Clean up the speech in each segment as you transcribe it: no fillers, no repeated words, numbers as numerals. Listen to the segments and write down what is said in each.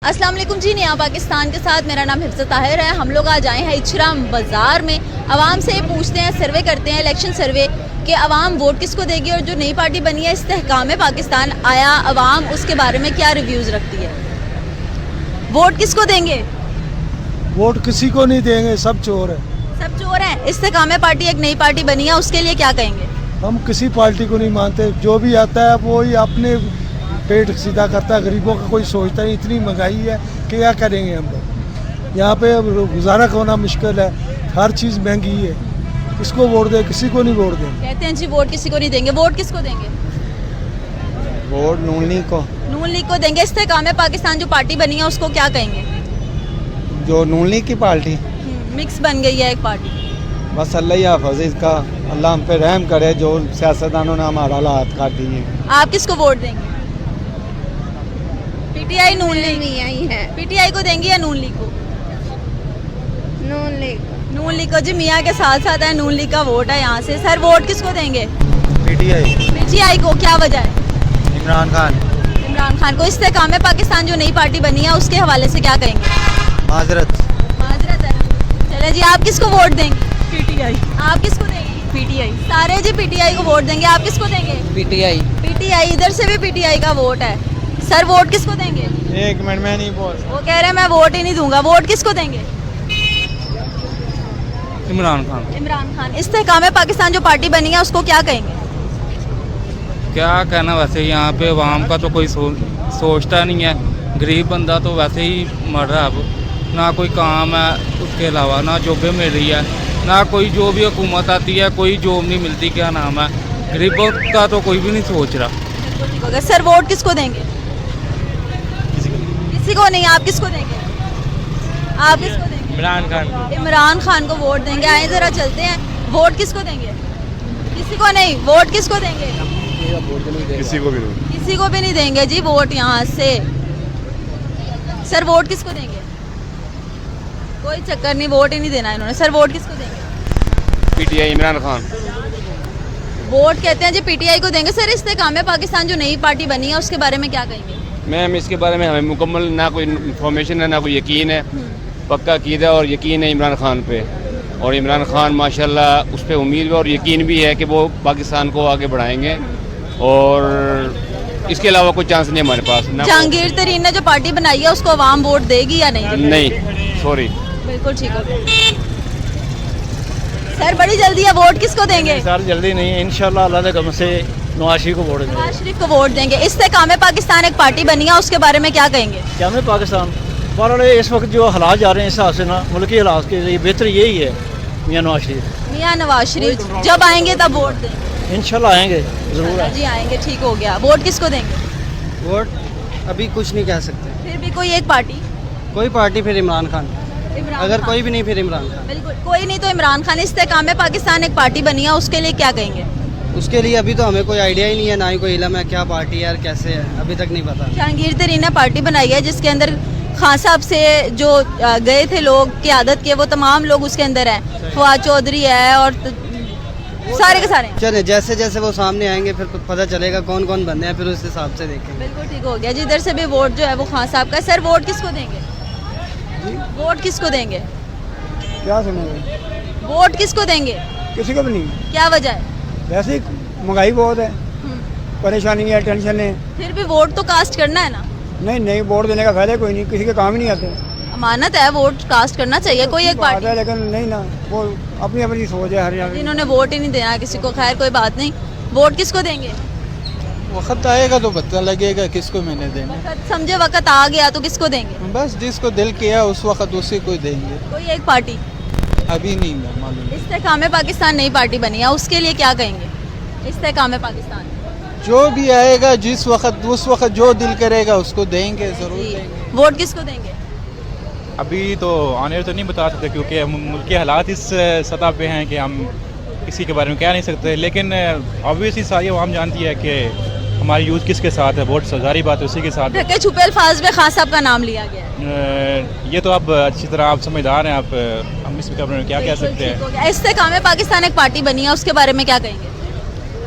अस्सलाम वालेकुम जी, नया पाकिस्तान के साथ मेरा नाम हिफ्ज़त ताहिर है। हम लोग आज आए हैं इचरा बाज़ार में। आवाम से पूछते हैं, सर्वे करते हैं, इलेक्शन सर्वे कि आवाम वोट किसको देगी और जो नई पार्टी बनी है इस्तेहकाम पाकिस्तान आया, आवाम उसके बारे में क्या रिव्यूज़ रखती है। वोट किसको देंगे? वोट किसी को नहीं देंगे, सब चोर है। सब चोर हैं। इस्तेहकाम पार्टी एक नई पार्टी बनी है, उसके लिए क्या कहेंगे? हम किसी पार्टी को नहीं मानते, जो भी आता है वो ही अपने पेट सीधा करता है, गरीबों का कोई सोचता नहीं। इतनी महंगाई है कि क्या करेंगे हम लोग, यहाँ पे गुजारा होना मुश्किल है, हर चीज़ महंगी है। किसको वोट दे? किसी को नहीं वोट देंगे। कहते हैं जी वोट किसी को नहीं देंगे। वोट किसको देंगे? वोट नून लीग को। नून लीग को देंगे। इस्तेहकाम पाकिस्तान जो पार्टी बनी है उसको क्या कहेंगे? जो नून लीग की पार्टी मिक्स बन गई है एक पार्टी। बस अल्लाह ही हाफ़िज़ इसका, अल्लाह हम पे रहम करे जो सियासतदानों ने हमारा हालात कर दिए। आप किसको वोट देंगे? पीटीआई नून लीग यही है, पीटीआई को देंगे या नून लीग को? नून लीग। नून लीग को जी, मियाँ के साथ साथ है, नून लीग का वोट है यहाँ से। सर वोट किसको देंगे? पीटीआई को। क्या वजह है? इमरान खान को। इस्तेहकाम पाकिस्तान जो नई पार्टी बनी है उसके हवाले से क्या कहेंगे? माजरत है। चले जी, आप किसको वोट देंगे? पीटीआई। आप किसको देंगे? पीटीआई। सारे जी पीटीआई को वोट देंगे। आप किसको देंगे? पीटीआई। इधर से भी पीटीआई का वोट है। सर वोट किसको देंगे? एक मिनट, मैं नहीं बोल। वो कह रहे हैं मैं वोट ही नहीं दूंगा। वोट किसको देंगे? इमरान खान। इस्तेहकाम पाकिस्तान जो पार्टी बनी है उसको क्या कहेंगे? क्या कहना, वैसे यहाँ पे आवाम का तो कोई सोचता नहीं है। गरीब बंदा तो वैसे ही मर रहा है अब, ना कोई काम है, उसके अलावा ना जॉबें मिल रही है, ना कोई जो भी हुकूमत आती है कोई जॉब नहीं मिलती। क्या नाम है, गरीबों का तो कोई भी नहीं सोच रहा। सर वोट किसको देंगे? किसी को नहीं। आप किसको देंगे? आप किसको देंगे? इमरान खान को वोट देंगे। आए जरा चलते हैं। वोट किसको देंगे? किसी को नहीं। वोट किसको देंगे? किसी को भी नहीं। किसी को भी नहीं देंगे जी वोट यहाँ से। सर वोट किसको देंगे? कोई चक्कर नहीं, वोट ही नहीं देना इन्होंने। सर वोट किसको देंगे? पीटीआई इमरान खान। वोट कहते हैं जी पीटीआई को देंगे। सर इस्तेहकाम पाकिस्तान जो नई पार्टी बनी है उसके बारे में क्या कहेंगे? मैम इसके बारे में हमें मुकम्मल ना कोई इन्फॉर्मेशन है, ना कोई यकीन है। पक्का अकीदा और यकीन है इमरान खान पे, और इमरान खान माशाल्लाह उस पर उम्मीद और यकीन भी है कि वो पाकिस्तान को आगे बढ़ाएंगे, और इसके अलावा कोई चांस नहीं हमारे पास। जहांगीर तरीन ने जो पार्टी बनाई है उसको आवाम वोट देगी या नहीं? नहीं, सॉरी। बिल्कुल ठीक हो गया। सर बड़ी जल्दी है, वोट किसको देंगे? सर जल्दी नहीं है, इंशाल्लाह अल्लाह के करम से नवाज शरीफ को वोट देंगे। नवाज शरीफ को वोट देंगे। इस्तेहकाम पाकिस्तान एक पार्टी बनी है उसके बारे में क्या कहेंगे? क्या में पाकिस्तान बहरहाल इस वक्त जो हालात जा रहे हैं इस हिसाब से ना, मुल्की हालात के लिए बेहतर यही है मियाँ नवाज शरीफ जब आएंगे तब वोट देंगे। इंशाल्लाह आएंगे, जरूर जी आएंगे। ठीक हो गया। वोट किसको देंगे? वोट अभी कुछ नहीं कह सकते। फिर भी कोई एक पार्टी? कोई पार्टी, फिर इमरान खान। अगर कोई भी नहीं फिर इमरान खान। बिल्कुल कोई नहीं तो इमरान खान। इस्तेहकाम पाकिस्तान एक पार्टी बनी है उसके लिए क्या कहेंगे? उसके लिए अभी तो हमें कोई आइडिया ही नहीं है, ना ही कोई इल्म है क्या पार्टी है और कैसे है, अभी तक नहीं पता। जहांगीर तरीन ने पार्टी बनाई है जिसके अंदर खान साहब से जो गए थे लोग क़यादत के, वो तमाम लोग उसके अंदर हैं। फवाद चौधरी है और सारे के सारे। चले जैसे जैसे वो सामने आएंगे फिर पता चलेगा कौन कौन बंदे हैं, फिर उस हिसाब से देखेंगे। बिल्कुल ठीक हो गया। जिधर से भी वोट जो है वो खान साहब का। सर वोट किसको देंगे? वोट किसको देंगे? क्या सुनोगे? वोट किसको देंगे? किसी को भी नहीं। क्या वजह है? वैसे ही महंगाई बहुत है, परेशानी है, टेंशन है। फिर भी वोट तो कास्ट करना है ना। नहीं, वोट देने का फायदा कोई नहीं, किसी के काम ही नहीं आते। अमानत है, वोट कास्ट करना चाहिए कोई एक पार्टी। लेकिन नहीं ना, वो अपनी अपनी सोच है हर जगह। इन्होंने वोट ही नहीं देना किसी को। खैर कोई बात नहीं। वोट किसको देंगे? वक्त आएगा तो पता लगेगा किसको मैंने देना। वक्त समझे वक्त आ गया तो किसको देंगे? बस जिसको दिल किया उस वक्त उसी को देंगे। कोई एक पार्टी? अभी नहीं मालूम। इस्तेहकाम पाकिस्तान नई पार्टी बनी है उसके लिए क्या कहेंगे? इस्तेहकाम पाकिस्तान जो भी आएगा जिस वक्त उस वक्त जो दिल करेगा उसको देंगे, जरूर देंगे। वोट किसको देंगे? अभी तो ऑनर तो नहीं बता सकते क्योंकि मुल्क के हालात इस सतह पे हैं कि हम किसी के बारे में कह नहीं सकते, लेकिन ऑब्वियसली सारी आवाम जानती है कि हमारी यूथ किसके साथ है। वोट सारी बात उसी के साथ है। ढके छुपे अल्फाज में खान साहब का नाम लिया गया है। ये तो अब अच्छी तरह आप समझदार हैं, आप हम इसके बारे में क्या कह सकते हैं। इस्तेहकाम पाकिस्तान एक पार्टी बनी है उसके बारे में क्या कहेंगे?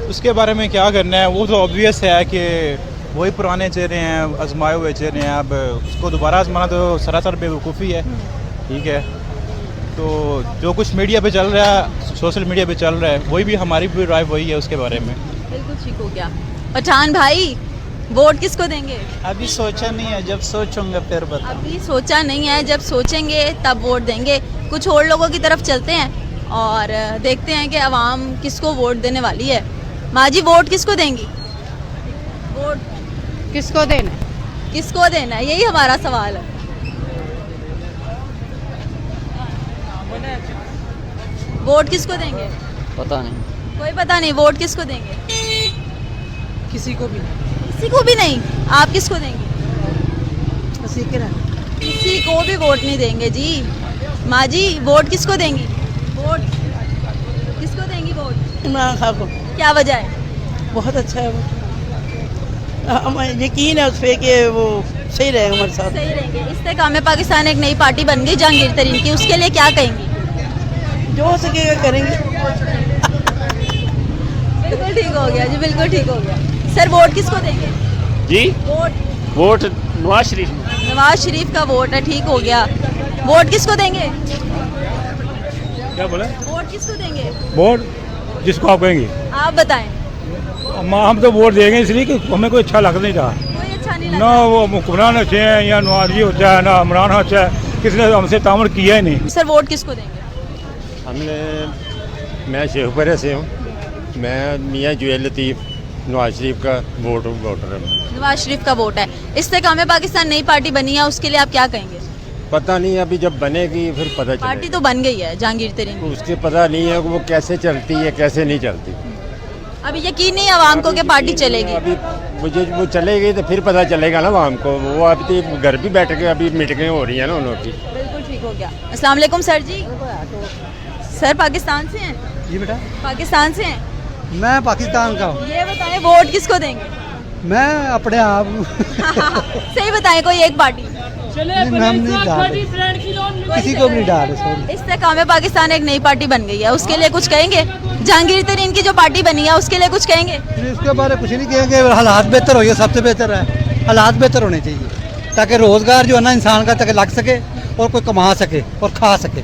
उसके बारे में क्या करना है, वो तो ऑब्वियस है कि वही पुराने चेहरे हैं, आजमाए हुए चेहरे हैं। अब उसको दोबारा आजमाना तो सरासर बेवकूफ़ी है। ठीक है, तो जो कुछ मीडिया पे चल रहा है, सोशल मीडिया पे चल रहा है, वही भी हमारी भी राय वही है उसके बारे में। बिल्कुल ठीक हो गया। पठान भाई, वोट किसको देंगे? अभी सोचा नहीं है, जब सोचूंगा फिर बता। अभी सोचा नहीं है, जब सोचेंगे तब वोट देंगे। कुछ और लोगों की तरफ चलते हैं और देखते हैं कि आवाम किसको वोट देने वाली है। माँ जी, वोट किसको देंगी? वोट किसको देना? किसको देना है, यही हमारा सवाल है। वोट किसको देंगे? पता नहीं, कोई पता नहीं। वोट किसको देंगे? किसी को भी किसी को भी नहीं। आप किसको देंगे? किसी को भी वोट नहीं देंगे जी। माँ जी, वोट किसको देंगी? वोट किसको देंगी? वोट इमरान खान को। क्या वजह है? बहुत अच्छा है वो, हमें यकीन है उस पर कि वो सही रहेगा हमारे साथ। सही रहेंगे। इस्तेकाम पाकिस्तान एक नई पार्टी बन गई जहांगीर तरीन की, उसके लिए क्या कहेंगी? जो हो सकेगा करेंगे। बिल्कुल ठीक हो गया जी, बिल्कुल ठीक हो गया। सर, वोट किसको देंगे? जी, वोट नवाज शरीफ। नवाज शरीफ का वोट है, ठीक हो गया। वोट किसको देंगे? क्या बोला? वोट किसको देंगे? वोट जिसको आप कहेंगे। आप बताएं। हम तो वोट देंगे इसलिए कि हमें कोई अच्छा लग नहीं रहा। कोई अच्छा नहीं ना लगा। वो हुक्मरान अच्छे हैं या नवाजी होता है, ना इमरान अच्छा है, किसी ने हमसे तामल किया ही नहीं। सर, वोट किसको देंगे? मैं शेखपुरे से हूँ। मैं मियाँ जुएल लतीफ़ नवाज शरीफ का वोटर है। नवाज शरीफ का वोट है। इस्तेकाम पाकिस्तान नई पार्टी बनी है, उसके लिए आप क्या कहेंगे? पता नहीं, अभी जब बनेगी फिर पता चलेगा। पार्टी तो बन गई है जहांगीर तरीन की। उसके पता नहीं है कि वो कैसे चलती है कैसे नहीं चलती। अभी यकीन नहीं आवाम को कि पार्टी चलेगी। अभी मुझे वो चलेगी तो फिर पता चलेगा ना आवाम को। वो अभी तो घर भी बैठ के अभी मीटिंगें हो रही हैं ना उनकी। बिल्कुल ठीक हो गया। अस्सलाम वालेकुम सर जी। सर, पाकिस्तान से हैं? जी बेटा, पाकिस्तान से हैं? मैं पाकिस्तान का हूँ। ये बताएं, वोट किसको देंगे? मैं अपने आप सही बताएं, कोई एक पार्टी। मैं नहीं डाल, किसी को भी नहीं डाल। इस्तेकाम पाकिस्तान एक नई पार्टी बन गई है, उसके लिए कुछ कहेंगे? जहांगीर तरीन की जो पार्टी बनी है उसके लिए कुछ कहेंगे? इसके बारे में कुछ नहीं कहेंगे। हालात बेहतर हो, सबसे बेहतर है। हालात बेहतर होने चाहिए ताकि रोजगार जो है ना इंसान का तक लग सके और कोई कमा सके और खा सके।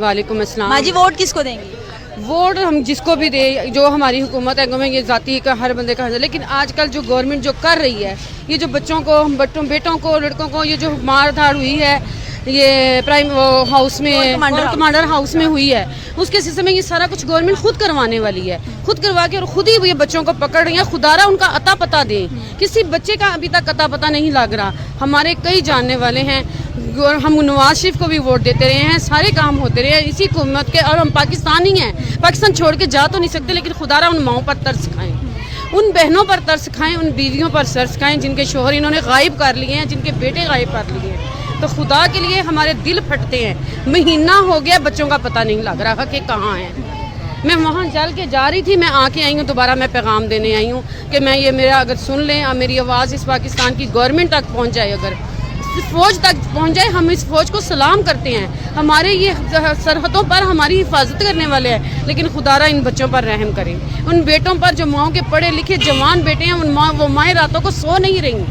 वालेकुम अस्सलाम। माँ जी, वोट किसको देंगी? वोट हम जिसको भी दे, जो हमारी हुकूमत है गवर्नमेंट, ये जाती का हर बंदे का है। लेकिन आजकल जो गवर्नमेंट जो कर रही है, ये जो बच्चों को, बेटों को, लड़कों को ये जो मार धाड़ हुई है, ये प्राइम हाउस में, कमांडर हाउस में हुई है, उसके सिलसिले में ये सारा कुछ गवर्नमेंट खुद करवाने वाली है। खुद करवा के और खुद ही ये बच्चों को पकड़ रही है। खुदारा उनका अता पता दें। किसी बच्चे का अभी तक अता पता नहीं लग रहा। हमारे कई जानने वाले हैं, हम नवाज शरीफ को भी वोट देते रहे हैं, सारे काम होते रहे हैं इसी हुकूमत के। और हम पाकिस्तानी हैं, पाकिस्तान छोड़ के जा तो नहीं सकते, लेकिन खुदारा उन माओं पर तरस खाएं, उन बहनों पर तरस खाएं, उन बीवियों पर तरस खाएं जिनके शोहर इन्होंने गायब कर लिए हैं, जिनके बेटे गायब कर लिए हैं। तो खुदा के लिए हमारे दिल फटते हैं। महीना हो गया, बच्चों का पता नहीं लग रहा कि कहाँ हैं। मैं वहाँ चल के जा रही थी, मैं आके आई हूँ, दोबारा मैं पैगाम देने आई हूँ कि मैं ये मेरा अगर सुन लें, मेरी आवाज़ इस पाकिस्तान की गवर्नमेंट तक पहुँच जाए, अगर फौज तक पहुंच जाए, हम इस फौज को सलाम करते हैं। हमारे ये सरहदों पर हमारी हिफाजत करने वाले हैं, लेकिन खुदारा इन बच्चों पर रहम करें। उन बेटों पर जो माओं के पढ़े लिखे जवान बेटे हैं, वो माएँ रातों को सो नहीं रही।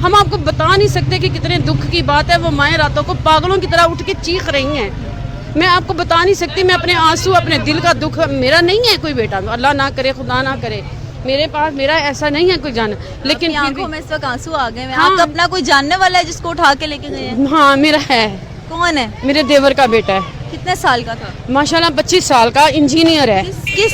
हम आपको बता नहीं सकते कि कितने दुख की बात है। वो माएँ रातों को पागलों की तरह उठ के चीख रही हैं। मैं आपको बता नहीं सकती। मैं अपने आंसू, अपने दिल का दुख, मेरा नहीं है कोई बेटा, अल्लाह ना करे, खुदा ना करे, मेरे पास मेरा ऐसा नहीं है कोई जान, लेकिन आंखों में इस वक्त आंसू आ गए हैं। हाँ। आपका अपना कोई जानने वाला है जिसको उठा के लेके गए हैं? हाँ, मेरा है। कौन है? मेरे देवर का बेटा है। कितने साल का था? माशाल्लाह 25 साल का, इंजीनियर है। किस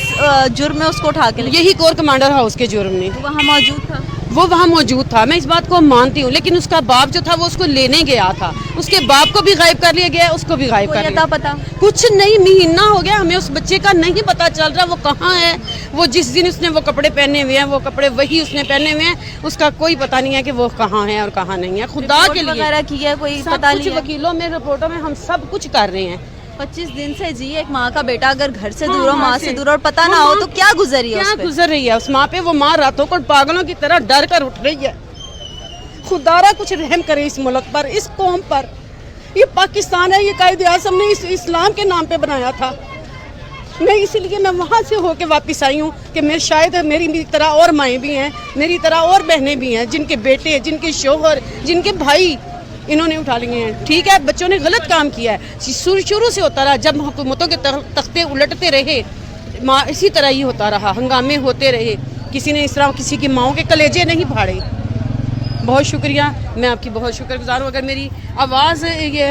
जुर्म में उसको उठा के यही कोर कमांडर हाउस के जुर्म में वहाँ मौजूद था? वो वहाँ मौजूद था। मैं इस बात को मानती हूँ, लेकिन उसका बाप जो था वो उसको लेने गया था। उसके बाप को भी गायब कर लिया गया, उसको भी गायब कर लिया। पता कुछ नहीं, महीना हो गया, हमें उस बच्चे का नहीं पता चल रहा वो कहाँ है। वो जिस दिन उसने वो कपड़े पहने हुए हैं, वो कपड़े वही उसने पहने हुए हैं, उसका कोई पता नहीं है कि वो कहाँ है और कहाँ नहीं है। खुदा के लिए वगैरह की है कोई सब पता कुछ नहीं? वकीलों में, रिपोर्टों में हम सब कुछ कर रहे हैं। 25 दिन से जी, एक माँ का बेटा अगर घर से दूर हो, माँ से दूर और पता ना हो तो क्या गुजरी है? क्या गुजर रही है उस माँ पे? वो माँ रातों को पागलों की तरह डर कर उठ रही है। खुदारा कुछ रहम करे इस मुल्क पर, इस कौम पर। ये पाकिस्तान है, ये कायदे आज़म ने इस इस्लाम के नाम पे बनाया था। मैं इसीलिए मैं वहाँ से होके वापस आई हूँ कि मैं शायद मेरी तरह और माएँ भी हैं, मेरी तरह और बहनें भी हैं जिनके बेटे, जिनके शोहर, जिनके भाई इन्होंने उठा लिए हैं। ठीक है, बच्चों ने गलत काम किया है, शुरू से होता रहा। जब हुकूमतों के तख्ते उलटते रहे, इसी तरह ही होता रहा, हंगामे होते रहे, किसी ने इस तरह किसी की माओं के कलेजे नहीं फाड़े। बहुत शुक्रिया, मैं आपकी बहुत शुक्रगुजार हूँ। अगर मेरी आवाज़ ये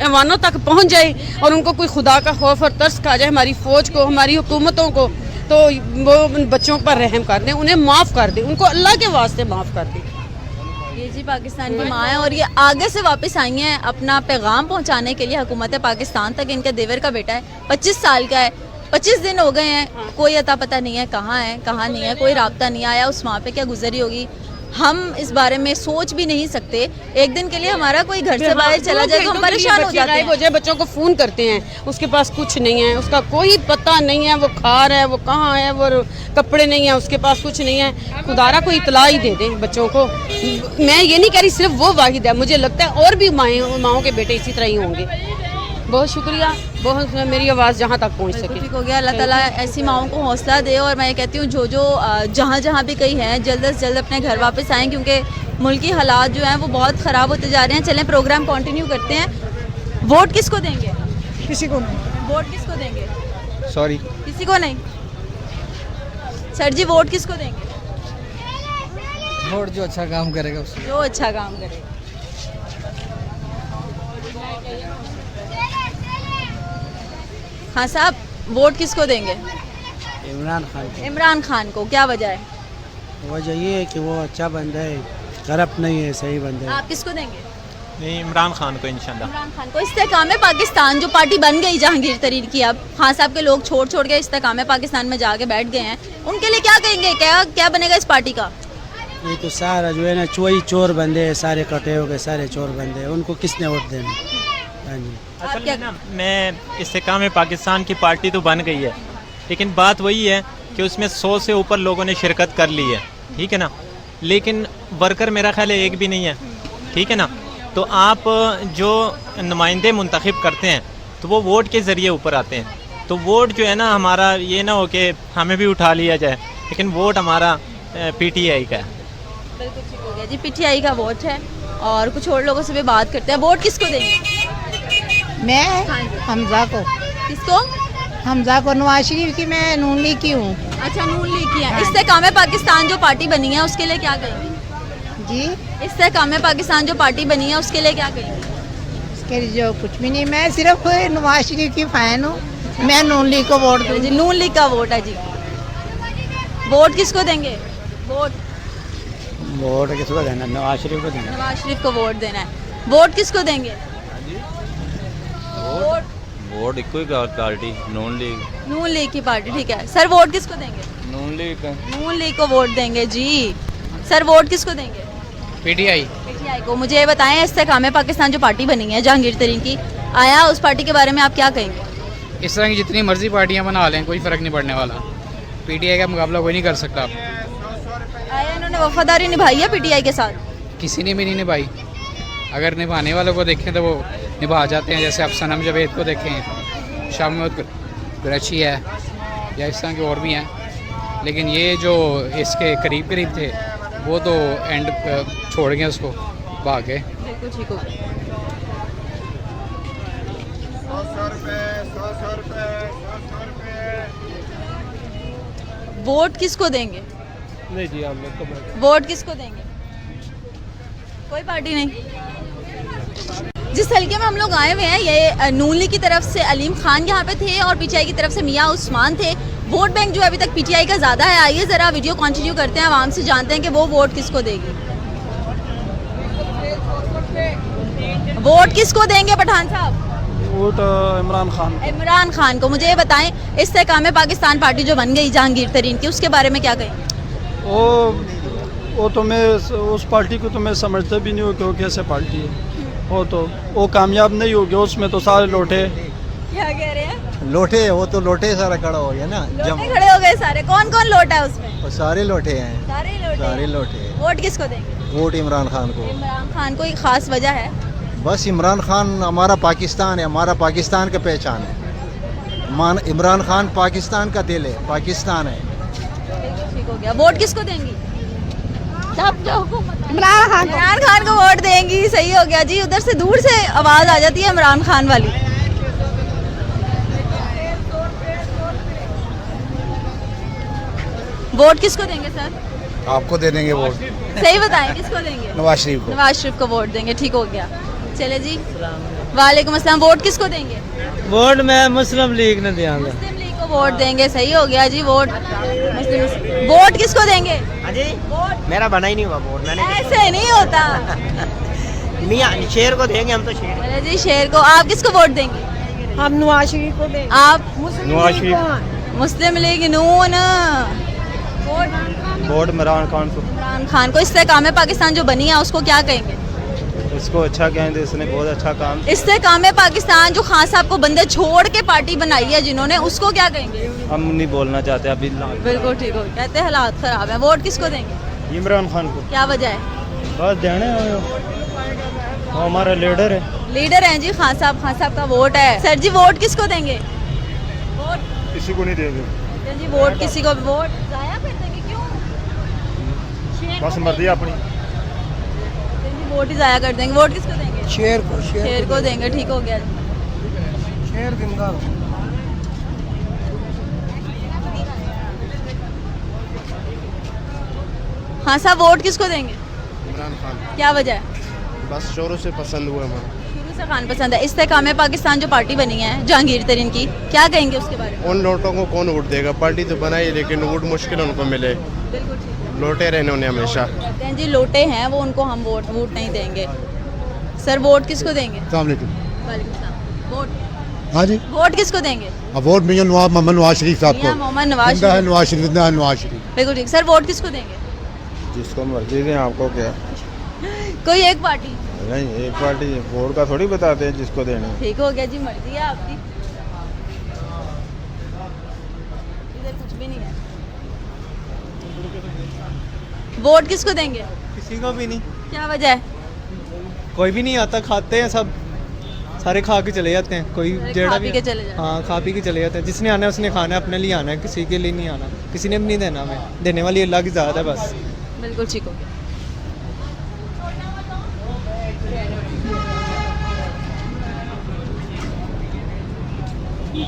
ऐवानों तक पहुँच जाए और उनको कोई खुदा का खौफ और तरस खा जाए, हमारी फ़ौज को, हमारी हुकूमतों को, तो वो उन बच्चों पर रहम कर दें, उन्हें माफ़ कर दें, उनको अल्लाह के वास्ते माफ़ कर दें। ये जी पाकिस्तान की माँ है और ये आगे से वापस आई हैं अपना पैगाम पहुंचाने के लिए हुकूमत पाकिस्तान तक। इनका देवर का बेटा है, 25 साल का है, 25 दिन हो गए हैं, कोई अता पता नहीं है कहाँ नहीं है, कोई राब्ता नहीं आया। उस माँ पे क्या गुजरी होगी हम इस बारे में सोच भी नहीं सकते। एक दिन के लिए हमारा कोई घर से बाहर चला जाए तो हम परेशान हो जाते हैं। हो जाए, बच्चों को फ़ोन करते हैं, उसके पास कुछ नहीं है, उसका कोई पता नहीं है, वो खा रहा है, वो कहाँ है, वो कपड़े नहीं है, उसके पास कुछ नहीं है। खुदारा कोई इतला ही दे दे बच्चों को। मैं ये नहीं कह रही सिर्फ वो वाहिद है, मुझे लगता है और भी माओं के बेटे इसी तरह ही होंगे। बहुत शुक्रिया, बहुत मेरी आवाज़ जहाँ तक पहुँच सके। ठीक हो गया, अल्लाह ताला ऐसी माओं को हौसला दे। और मैं कहती हूँ जो जहाँ भी कहीं हैं जल्द से जल्द अपने घर वापस आएँ, क्योंकि मुल्की हालात जो हैं वो बहुत ख़राब होते जा रहे हैं। चलें प्रोग्राम कंटिन्यू करते हैं। वोट किसको देंगे? किसी को नहीं। वोट किसको देंगे? सॉरी, किसी को नहीं। सर जी वोट किसको देंगे? वोट जो अच्छा काम करेगा उसको। जो अच्छा काम करेगा। हाँ साहब, वोट किसको देंगे? इमरान खान को। इमरान खान को, क्या वजह है? वजह ये है कि वो अच्छा बंदा है, करप्ट नहीं है, सही बंदा है। आप किसको देंगे? नहीं, इमरान खान को इंशाल्लाह। इमरान खान को। इस्तेकाम पाकिस्तान जो पार्टी बन गई जहांगीर तरीन की, अब खान साहब के लोग छोड़ के इस्तेकाम पाकिस्तान में जाके बैठ गए हैं, उनके लिए क्या कहेंगे? क्या बनेगा इस पार्टी का? ये तो सारा जो है ना चोर बंदे हैं, सारे कटे हो गए, सारे चोर बंदे हैं, उनको किसने वोट देना? हाँ जी। असल में ना, मैं इस्तेकाम पाकिस्तान की पार्टी तो बन गई है, लेकिन बात वही है कि उसमें 100 से ऊपर लोगों ने शिरकत कर ली है, ठीक है ना, लेकिन वर्कर मेरा ख्याल है एक भी नहीं है, ठीक है ना। तो आप जो नुमाइंदे मुंतखब करते हैं तो वो वोट के ज़रिए ऊपर आते हैं, तो वोट जो है ना हमारा ये ना हो कि हमें भी उठा लिया जाए, लेकिन वोट हमारा PTI का है। बिल्कुल ठीक हो गया जी, PTI का वोट है। और कुछ और लोगों से भी बात करते हैं। वोट किसको देंगे? मैं हमजा को। किसको? हमजा को। नवाज शरीफ की, मैं नून लीग की हूँ। अच्छा, नून लीग की है। इस्तेकाम पाकिस्तान जो पार्टी बनी है उसके लिए क्या कहेंगे जी? इस्तेकाम पाकिस्तान जो पार्टी बनी है उसके लिए क्या कहेंगे? उसके लिए जो कुछ भी नहीं, मैं सिर्फ नवाज शरीफ की फैन हूँ, मैं नून लीग को वोट दूँ। जी, नून लीग का वोट है जी। वोट किसको देंगे? वोट किसको देना? नवाज शरीफ को देना। नवाज शरीफ को वोट देना है। वोट किसको देंगे? वोट एक ही पार्टी, नून लीग। नून लीग की पार्टी, ठीक है। सर वोट किसको देंगे? नून लीग का। नून लीग को वोट देंगे जी। सर वोट किसको देंगे? PTI को। मुझे ये बताएं, इस्तेकाम पाकिस्तान जो पार्टी बनी है जहांगीर तरीन की, आया उस पार्टी के बारे में आप क्या कहेंगे? इस तरह की जितनी मर्जी पार्टियां बना लें कोई फ़र्क नहीं पड़ने वाला, PTI का मुकाबला कोई नहीं कर सकता। आया इन्होंने वफादारी निभाई है PTI के साथ? किसी ने भी नहीं निभाई। अगर निभाने वालों को देखें तो वो निभा जाते हैं, जैसे आप सनम जावेद को देखें, शामिद कुरैशी है, या इस तरह के और भी हैं। लेकिन ये जो इसके करीब थे वो तो एंड छोड़ गए, उसको भाग गए। बिल्कुल ठीक हो। वोट किसको देंगे? नहीं जी, हम लोग को वोट किसको देंगे? कोई पार्टी नहीं। जिस हल्के में हम लोग आए हुए हैं, ये नून लीग की तरफ से अलीम खान यहाँ पे थे और PTI की तरफ से मियाँ उस्मान थे। वोट बैंक जो अभी तक PTI का ज़्यादा है। आइए ज़रा वीडियो कंटिन्यू करते हैं, आवाम से जानते हैं कि वो वोट किसको देगी। वोट किसको देंगे पठान साहब? वोट इमरान खान। इमरान खान को। मुझे ये बताएं, इस्तेकाम पाकिस्तान पार्टी जो बन गई जहांगीर तरीन की, उसके बारे में क्या कहें? वो तो मैं उस पार्टी को तो मैं समझता भी नहीं हूँ कि वो कैसे पार्टी है। वो कामयाब नहीं हो गया, उसमें तो सारे लोटे। क्या कह रहे हैं? लोटे, वो तो लोटे सारा खड़ा हो गया ना। लोटे खड़े हो गए सारे। कौन कौन लोटा है उसमें? वो सारे लोटे हैं। सारे लोटे। वोट किसको देंगे? वोट इमरान खान को। इमरान खान को। एक खास वजह है? बस इमरान खान हमारा पाकिस्तान है, हमारा पाकिस्तान का पहचान है। इमरान खान पाकिस्तान का दिल है, पाकिस्तान है। ठीक हो गया। वोट किसको देंगी? इमरान खान को वोट देंगी। सही हो गया जी। उधर से दूर से आवाज आ जाती है इमरान खान वाली। वोट किसको देंगे सर? आपको दे देंगे वोट। सही बताएं, किसको देंगे? नवाज शरीफ को। नवाज शरीफ को वोट देंगे। ठीक हो गया। चले जी। वालेकुम अस्सलाम। वोट किसको देंगे? वोट मैं मुस्लिम लीग ने दिया। मुस्लिम लीग को वोट देंगे। सही हो गया जी। वोट वोट किसको देंगे? जी मेरा बना ही नहीं हुआ वोट। ऐसे नहीं होता। मियां शेर को देंगे हम तो शेर। चले जी शेर को। आप किसको वोट देंगे? हम नवाज शरीफ को देंगे। आप? नवाज शरीफ। मुस्लिम लीग नून। वोट इमरान खान को। इमरान खान को। इस्तेकाम पाकिस्तान जो बनी है उसको क्या कहेंगे? उसको अच्छा कहेंगे, इसने बहुत अच्छा काम। इस्तेकाम पाकिस्तान जो खान साहब को बंदे छोड़ के पार्टी बनाई है जिन्होंने, उसको क्या कहेंगे? हम नहीं बोलना चाहते अभी। बिल्कुल ठीक हो। कहते हैं हालात खराब है। वोट किसको देंगे? इमरान खान को। क्या वजह है? बस देने हमारा लीडर है। लीडर हैं जी खान साहब का वोट है। सर जी वोट किसको देंगे? वोट किसी को नहीं देंगे जी। वोट किसी को वोट जाया कर देंगे? क्यों? बस मर्जी अपनी। वोट ही जाया कर देंगे। वोट किसको देंगे? शेर को। शेर को देंगे। ठीक हो गया। शेर जिंदा। हाँ साहब वोट किसको देंगे? इमरान खान। क्या वजह है? बस शुरू से पसंद हुआ हमारा। शुरू से खान पसंद है। इस्तेकाम पाकिस्तान जो पार्टी बनी है जहांगीर तरीन की, क्या कहेंगे उसके बारे में? उन लोटों को कौन वोट देगा? पार्टी तो बनाई लेकिन वोट मुश्किल उनको मिले। बिल्कुल ठीक है। लोटे रहने उन्हें हमेशा। कहते हैं जी लोटे हैं वो, उनको हम वोट नहीं देंगे। सर वोट किसको देंगे? वालेकुम सलाम। वोट? हाँ जी। वोट किसको देंगे? अब वोट मियां मोहम्मद नवाज शरीफ साहब मियां मोहम्मद नवाज जिंदा है शरीफ। नवाज शरीफ, जिंदा है नवाज शरीफ। बिल्कुल ठीक। सर वोट किसको देंगे? जिसको मर्जी दें, आपको क्या? कोई एक पार्टी? नहीं, एक पार्टी वोट का थोड़ी बताते हैं जिसको देना। ठीक हो गया जी। मर्जी है आपकी। इधर कुछ भी नहीं है। वोट किसको देंगे? किसी को भी नहीं। क्या वजह है? कोई भी नहीं आता, खाते हैं सब, सारे खा के चले जाते हैं। कोई सारे जेड़ा खा भी पी के चले जाते हैं। हाँ खा पी के चले जाते हैं। जिसने आना है उसने खाना है, अपने लिए आना है, किसी के लिए नहीं आना। किसी ने भी नहीं देना हमें। देने वाली अल्लाह की ज़ात है बस। बिल्कुल ठीक हो गया।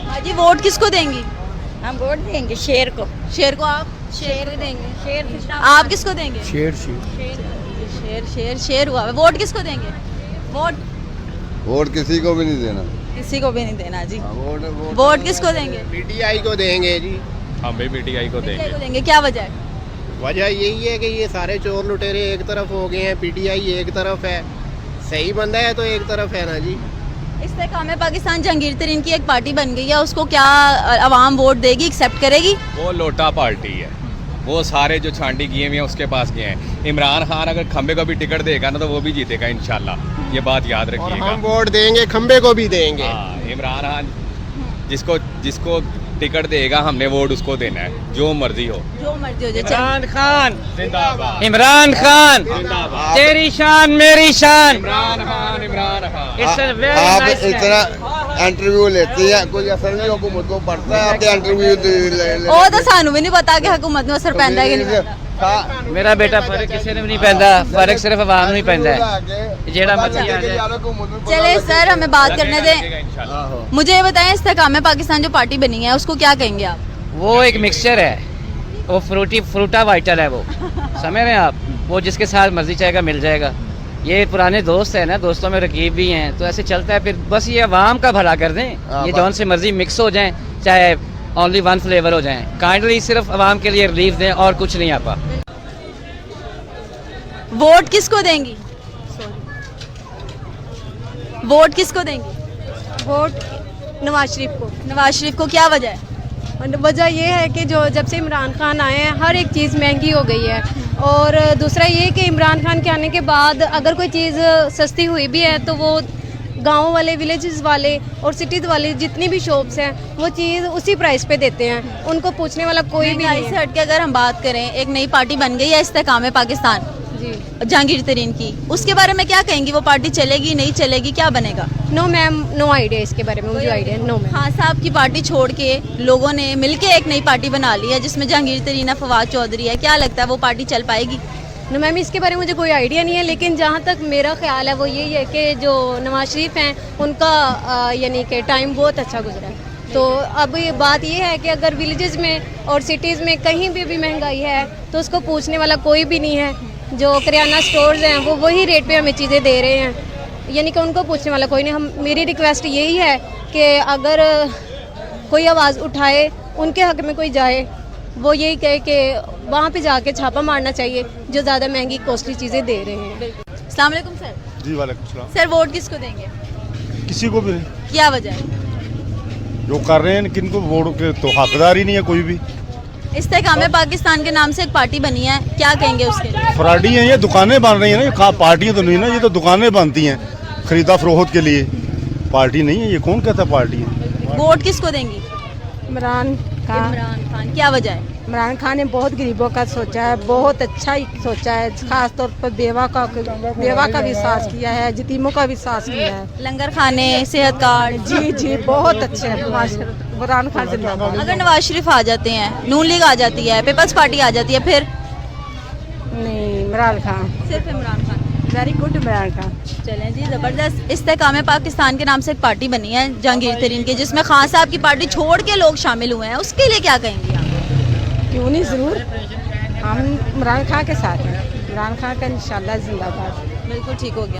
हाँ जी वोट किसको देंगी? हम वोट देंगे शेर को। शेर को। आप? शेर को देंगे। शेर। आप किसको देंगे? शेर शेर हुआ। वोट किसको देंगे? वोट किसी को भी नहीं देना। किसी को भी नहीं देना जी। वोट वोट किसको देंगे? पीटीआई को देंगे जी। हम भी पीटीआई को PTI को देंगे। क्या वजह है? वजह यही है कि ये सारे चोर लुटेरे एक तरफ हो गए हैं, पीटीआई एक तरफ है। सही बंदा है तो एक तरफ है ना जी। इस्तेकाम पाकिस्तान जहांगीर तरीन की एक पार्टी बन गई है, उसको क्या आवाम वोट देगी, एक्सेप्ट करेगी? वो लोटा पार्टी है। वो सारे जो छांटी किए हुए हैं उसके पास गए हैं। इमरान खान अगर खंबे को भी टिकट देगा ना तो वो भी जीतेगा इंशाल्लाह। ये बात याद रखिएगा। हम वोट देंगे, खंबे को भी देंगे। हाँ, इमरान खान जिसको टिकट देगा हमने वोट उसको देना है, जो मर्जी हो। जो मर्जी हो जाए। इमरान खान जिंदाबाद। इमरान खान जिंदाबाद। तेरी शान मेरी शान। इमरान खान इमरान खान। आप इतना इंटरव्यू लेते हैं, कोई असर नहीं हुकूमत को पड़ता है। आप इंटरव्यू ਉਹ ਤਾਂ ਸਾਨੂੰ ਵੀ ਨਹੀਂ ਪਤਾ ਕਿ ਹਕੂਮਤ ਨੂੰ ਅਸਰ ਪੈਂਦਾ ਹੈ ਕਿ ਨਹੀਂ ਪੈਂਦਾ। मेरा बेटा फर्क किसी ने भी नहीं पैंदा, फर्क सिर्फ आवाम में ही पैंदा है। जेड़ा मर्जी आ जाए। चले सर हमें बात करने दें। मुझे ये बताएं इस्तेकाम पाकिस्तान जो पार्टी बनी है उसको क्या कहेंगे आप? वो एक मिक्सचर है, वो फ्रूटा वाइटल है वो। समझ रहे हैं आप? वो जिसके साथ मर्जी चाहेगा मिल जाएगा। ये पुराने दोस्त हैं ना, दोस्तों में रकीब भी हैं, तो ऐसे चलता है। फिर बस ये अवाम का भला कर दें, ये जौन से मर्जी मिक्स हो जाएं, चाहे ओनली वन फ्लेवर हो जाएं। काइंडली सिर्फ अवाम के लिए रिलीफ दें और कुछ नहीं आपा। वोट किसको देंगी? वोट किसको देंगी? वोट नवाज शरीफ को। नवाज शरीफ को। क्या वजह है? वजह यह है कि जो जब से इमरान खान आए हैं हर एक चीज़ महंगी हो गई है। और दूसरा ये कि इमरान खान के आने के बाद अगर कोई चीज़ सस्ती हुई भी है तो वो गाँव वाले, विलेजेस वाले और सिटीज़ वाले जितनी भी शॉप्स हैं वो चीज़ उसी प्राइस पे देते हैं। उनको पूछने वाला कोई भी नहीं से हट के अगर हम बात करें, एक नई पार्टी बन गई है इस्तेकाम पाकिस्तान, जी जहांगीर तरीन की, उसके बारे में क्या कहेंगी? वो पार्टी चलेगी नहीं चलेगी, क्या बनेगा? नो मैम, नो आइडिया इसके बारे में, मुझे आइडिया नो मैम। खान साहब की पार्टी छोड़ के लोगों ने मिलके एक नई पार्टी बना ली है जिसमें जहांगीर तरीन है, फवाद चौधरी है, क्या लगता है वो पार्टी चल पाएगी? नो मैम, इसके बारे में मुझे कोई आइडिया नहीं है, लेकिन जहाँ तक मेरा ख्याल है वो यही है कि जो नवाज शरीफ हैं उनका यानी कि टाइम बहुत अच्छा गुजरा है। तो अब ये बात ये है कि अगर विलेजेस में और सिटीज़ में कहीं भी महंगाई है तो उसको पूछने वाला कोई भी नहीं है। जो करियाना स्टोर्स हैं वो वही रेट पे हमें चीज़ें दे रहे हैं, यानी कि उनको पूछने वाला कोई नहीं। मेरी रिक्वेस्ट यही है कि अगर कोई आवाज़ उठाए, उनके हक में कोई जाए, वो यही कहे कि वहाँ पे जाके छापा मारना चाहिए जो ज़्यादा महंगी कॉस्टली चीज़ें दे रहे हैं। अस्सलाम वालेकुम सर। जी वालेकुम सलाम। सर वोट किसको देंगे? किसी को भी नहीं, क्या वजह है? जो कर रहे हैं किनको वोट के तो हकदार ही नहीं है कोई भी। इस्तेकाम पाकिस्तान के नाम से एक पार्टी बनी है, क्या कहेंगे उसके लिए? फ्रॉडी हैं ये, दुकानें बन रही हैं ना, ये पार्टियां तो नहीं ना, ये तो दुकानें बनती हैं खरीदा फरोख्त के लिए, पार्टी नहीं है ये। कौन कहता है पार्टी है? वोट किसको देंगी? इमरान खान। इमरान खान, क्या वजह है? इमरान खान ने बहुत गरीबों का सोचा है, बहुत अच्छा ही सोचा है, खास तौर पर बेवा का विश्वास किया है, यतीमों का विश्वास किया है। लंगर खाने, सेहत कार्ड। जी बहुत अच्छे हैं। इमरान खान जिंदाबाद। अगर नवाज शरीफ आ जाते हैं, नून लीग आ जाती है, पीपल्स पार्टी आ जाती है, फिर? नहीं, इमरान खान, सिर्फ इमरान खान। Very good Imran Khan. चलें जी, ज़बरदस्त। इस्तेकाम पाकिस्तान के नाम से एक पार्टी बनी है जहांगीर तरीन की, जिसमें खान साहब की पार्टी छोड़ के लोग शामिल हुए हैं, उसके लिए क्या कहेंगी आप? क्यों नहीं, ज़रूर हम इमरान खान के साथ हैं। इमरान खान का इंशाल्लाह जिंदाबाद। बिल्कुल ठीक हो गया।